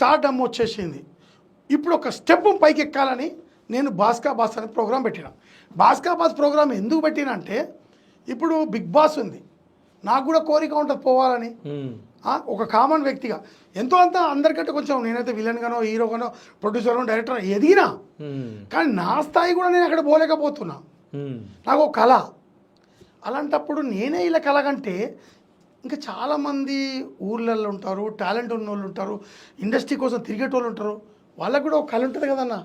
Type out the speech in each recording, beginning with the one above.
Stardom వచ్చేసింది. ఇప్పుడు ఒక స్టెప్ పైకి ఎక్కాలని నేను బాస్కా బాస్ అనే ప్రోగ్రాం పెట్టిన. బాస్కా బాస్ ప్రోగ్రాం ఎందుకు పెట్టిన అంటే, ఇప్పుడు బిగ్ బాస్ ఉంది, నాకు కూడా కోరిక ఉంటుంది పోవాలని. ఒక కామన్ వ్యక్తిగా ఎంతో అంత అందరికంటే కొంచెం నేనైతే విలన్గానో హీరోగానో ప్రొడ్యూసర్గానో డైరెక్టర్ ఎదిగినా, కానీ నా స్థాయి కూడా నేను అక్కడ పోలేకపోతున్నా. నాకు ఒక కళ. అలాంటప్పుడు నేనే ఇలా కలగంటే ఇంకా చాలామంది ఊర్లలో ఉంటారు, టాలెంట్ ఉన్న వాళ్ళు ఉంటారు, ఇండస్ట్రీ కోసం తిరిగేటోళ్ళు ఉంటారు, వాళ్ళకు కూడా ఒక కళ ఉంటుంది కదన్న.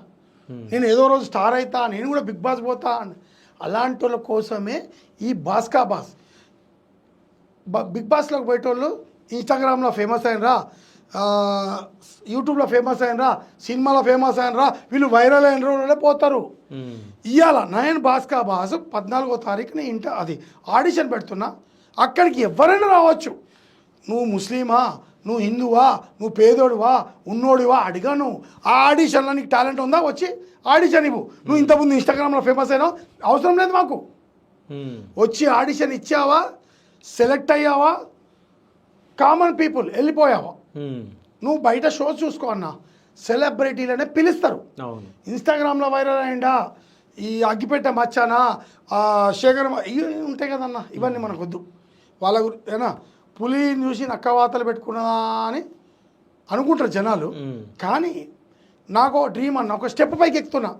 నేను ఏదో రోజు స్టార్ అవుతా, నేను కూడా బిగ్ బాస్ పోతా అని. అలాంటి వాళ్ళ కోసమే ఈ బాస్కా బాస్. బిగ్ బాస్లోకి పోయేటోళ్ళు ఇన్స్టాగ్రామ్లో ఫేమస్ అయినరా, యూట్యూబ్లో ఫేమస్ అయినరా, సినిమాలో ఫేమస్ అయినరా, వీళ్ళు వైరల్ అయిన రోజులే పోతారు. ఇవాళ నేను బాస్కా బాస్ 14వ తారీఖున అది ఆడిషన్ పెడుతున్నా. అక్కడికి ఎవరైనా రావచ్చు. నువ్వు ముస్లిమా, నువ్వు హిందువా, నువ్వు పేదోడివా, ఉన్నోడివా అడిగాను. ఆ ఆడిషన్లో నీకు టాలెంట్ ఉందా, వచ్చి ఆడిషన్ ఇవ్వు. నువ్వు ఇంతకుముందు ఇన్స్టాగ్రామ్లో ఫేమస్ అయినావు, అవసరం లేదు మాకు. వచ్చి ఆడిషన్ ఇచ్చావా, సెలెక్ట్ అయ్యావా, కామన్ పీపుల్ వెళ్ళిపోయావా. నువ్వు బయట షో చూసుకో అన్న, సెలబ్రిటీలనే పిలుస్తారు. ఇన్స్టాగ్రామ్లో వైరల్ అయిందా, ఈ అగ్గిపెట్ట మచ్చానా, శేఖర్ ఇవి ఉంటాయి కదన్న, ఇవన్నీ మనకు వద్దు. వాళ్ళ ఏనా పులిని చూసి నక్క వాతలు పెట్టుకున్నా అని అనుకుంటారు జనాలు. కానీ నాకు డ్రీమ్ అన్న, ఒక స్టెప్ పైకి ఎక్కుతున్నా.